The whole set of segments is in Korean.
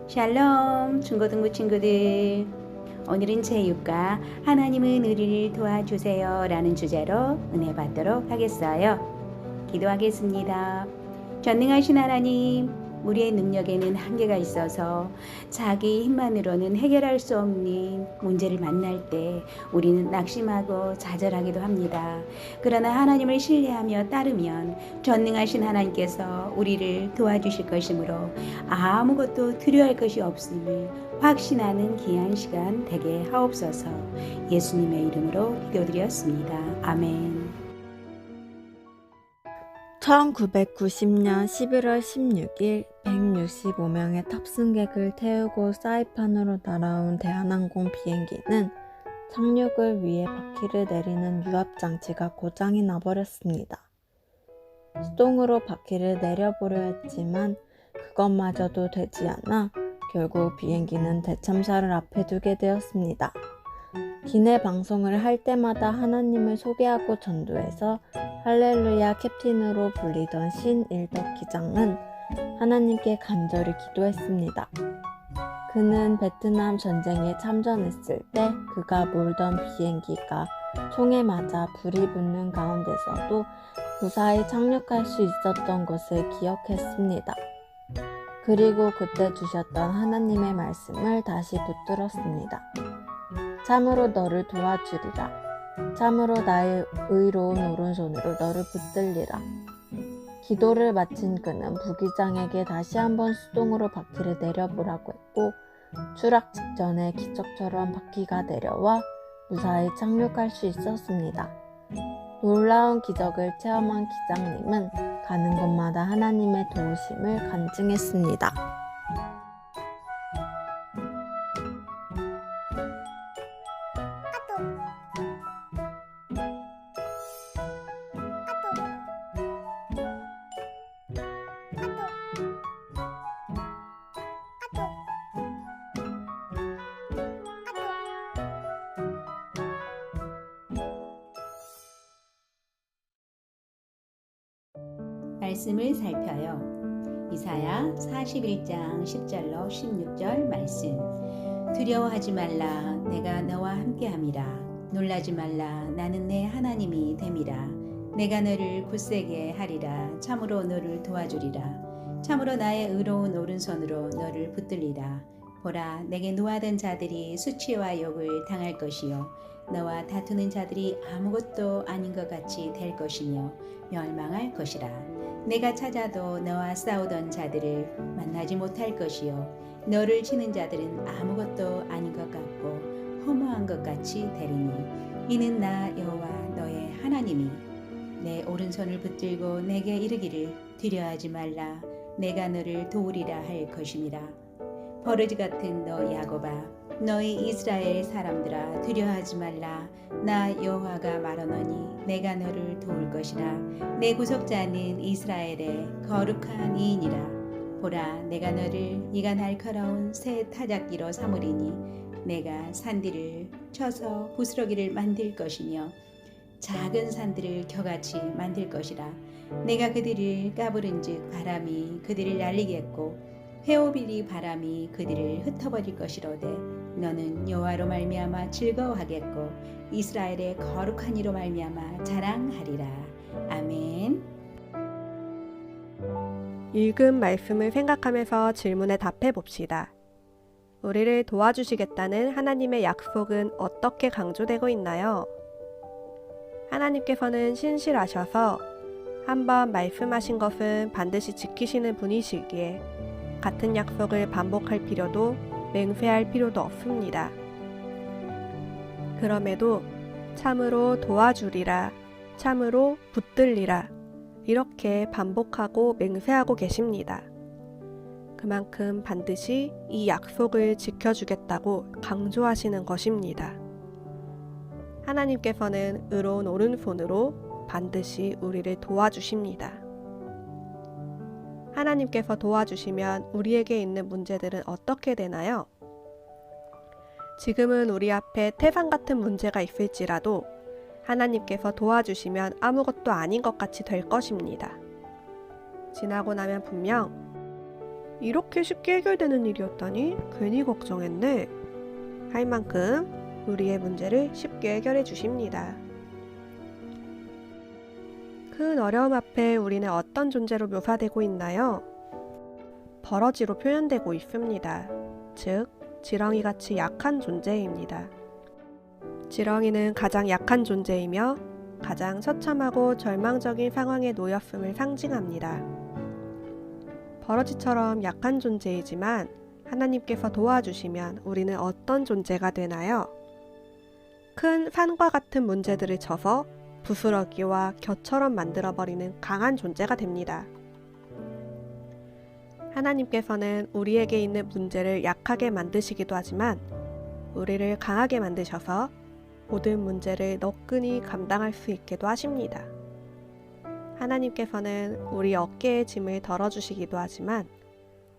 샬롬 중고등부 친구들, 오늘은 제6과 하나님은 우리를 도와주세요 라는 주제로 은혜 받도록 하겠어요. 기도하겠습니다. 전능하신 하나님, 우리의 능력에는 한계가 있어서 자기 힘만으로는 해결할 수 없는 문제를 만날 때 우리는 낙심하고 좌절하기도 합니다. 그러나 하나님을 신뢰하며 따르면 전능하신 하나님께서 우리를 도와주실 것이므로 아무것도 두려워할 것이 없음을 확신하는 귀한 시간 되게 하옵소서. 예수님의 이름으로 기도드렸습니다. 아멘. 1990년 11월 16일 165명의 탑승객을 태우고 사이판으로 날아온 대한항공 비행기는 착륙을 위해 바퀴를 내리는 유압장치가 고장이 나버렸습니다. 수동으로 바퀴를 내려보려 했지만 그것마저도 되지 않아 결국 비행기는 대참사를 앞에 두게 되었습니다. 기내 방송을 할 때마다 하나님을 소개하고 전도해서 할렐루야 캡틴으로 불리던 신일덕 기장은 하나님께 간절히 기도했습니다. 그는 베트남 전쟁에 참전했을 때 그가 몰던 비행기가 총에 맞아 불이 붙는 가운데서도 무사히 착륙할 수 있었던 것을 기억했습니다. 그리고 그때 주셨던 하나님의 말씀을 다시 붙들었습니다. 참으로 너를 도와주리라. 참으로 나의 의로운 오른손으로 너를 붙들리라. 기도를 마친 그는 부기장에게 다시 한번 수동으로 바퀴를 내려보라고 했고 추락 직전에 기적처럼 바퀴가 내려와 무사히 착륙할 수 있었습니다. 놀라운 기적을 체험한 기장님은 가는 곳마다 하나님의 도우심을 간증했습니다. 말씀을 살펴요. 이사야 41장 10절로 16절 말씀. 두려워하지 말라, 내가 너와 함께함이라. 놀라지 말라, 나는 내 하나님이 됨이라. 내가 너를 굳세게 하리라. 참으로 너를 도와주리라. 참으로 나의 의로운 오른손으로 너를 붙들리라. 보라, 내게 노하던 자들이 수치와 욕을 당할 것이요 너와 다투는 자들이 아무것도 아닌 것 같이 될 것이며 멸망할 것이라. 내가 찾아도 너와 싸우던 자들을 만나지 못할 것이요 너를 치는 자들은 아무것도 아닌 것 같고 허무한 것 같이 되리니 이는 나 여호와 너의 하나님이 내 오른손을 붙들고 내게 이르기를 두려워하지 말라, 내가 너를 도우리라 할 것임이라. 버러지 같은 너 야곱아, 너희 이스라엘 사람들아, 두려워하지 말라. 나 여호와가 말하노니 내가 너를 도울 것이라. 내 구속자는 이스라엘의 거룩한 이인이라. 보라, 내가 너를 네가 날카로운 새 타작기로 삼으리니 내가 산들을 쳐서 부스러기를 만들 것이며 작은 산들을 겨같이 만들 것이라. 내가 그들을 까부른즉 바람이 그들을 날리겠고 회오비리 바람이 그들을 흩어버릴 것이로되 너는 여호와로 말미암아 즐거워하겠고 이스라엘의 거룩한 이로 말미암아 자랑하리라. 아멘. 읽은 말씀을 생각하면서 질문에 답해 봅시다. 우리를 도와주시겠다는 하나님의 약속은 어떻게 강조되고 있나요? 하나님께서는 신실하셔서 한번 말씀하신 것은 반드시 지키시는 분이시기에 같은 약속을 반복할 필요도 맹세할 필요도 없습니다. 그럼에도 참으로 도와주리라, 참으로 붙들리라 이렇게 반복하고 맹세하고 계십니다. 그만큼 반드시 이 약속을 지켜주겠다고 강조하시는 것입니다. 하나님께서는 의로운 오른손으로 반드시 우리를 도와주십니다. 하나님께서 도와주시면 우리에게 있는 문제들은 어떻게 되나요? 지금은 우리 앞에 태산 같은 문제가 있을지라도 하나님께서 도와주시면 아무것도 아닌 것 같이 될 것입니다. 지나고 나면 분명 이렇게 쉽게 해결되는 일이었다니 괜히 걱정했네. 할 만큼 우리의 문제를 쉽게 해결해 주십니다. 큰 어려움 앞에 우리는 어떤 존재로 묘사되고 있나요? 버러지로 표현되고 있습니다. 즉, 지렁이같이 약한 존재입니다. 지렁이는 가장 약한 존재이며 가장 처참하고 절망적인 상황에 놓였음을 상징합니다. 버러지처럼 약한 존재이지만 하나님께서 도와주시면 우리는 어떤 존재가 되나요? 큰 산과 같은 문제들을 져서 부스러기와 겨처럼 만들어버리는 강한 존재가 됩니다. 하나님께서는 우리에게 있는 문제를 약하게 만드시기도 하지만 우리를 강하게 만드셔서 모든 문제를 너끈히 감당할 수 있게도 하십니다. 하나님께서는 우리 어깨의 짐을 덜어주시기도 하지만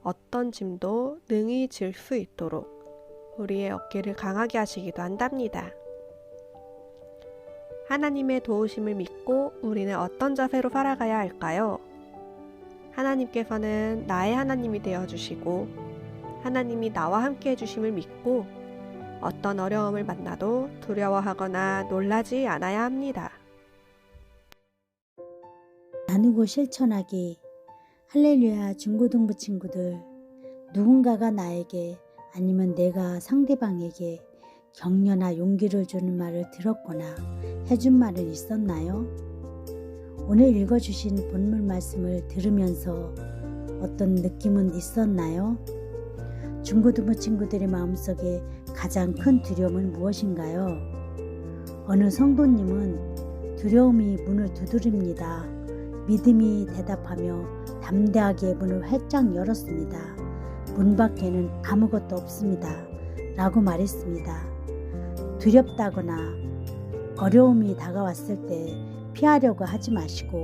어떤 짐도 능히 질 수 있도록 우리의 어깨를 강하게 하시기도 한답니다. 하나님의 도우심을 믿고 우리는 어떤 자세로 살아가야 할까요? 하나님께서는 나의 하나님이 되어주시고 하나님이 나와 함께 해주심을 믿고 어떤 어려움을 만나도 두려워하거나 놀라지 않아야 합니다. 나누고 실천하기. 할렐루야. 중고등부 친구들, 누군가가 나에게 아니면 내가 상대방에게 격려나 용기를 주는 말을 들었거나 해준 말은 있었나요? 오늘 읽어주신 본문 말씀을 들으면서 어떤 느낌은 있었나요? 중고등부 친구들의 마음속에 가장 큰 두려움은 무엇인가요? 어느 성도님은 두려움이 문을 두드립니다. 믿음이 대답하며 담대하게 문을 활짝 열었습니다. 문 밖에는 아무것도 없습니다. 라고 말했습니다. 두렵다거나 어려움이 다가왔을 때 피하려고 하지 마시고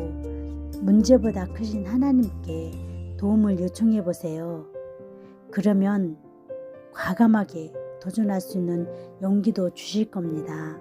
문제보다 크신 하나님께 도움을 요청해 보세요. 그러면 과감하게 도전할 수 있는 용기도 주실 겁니다.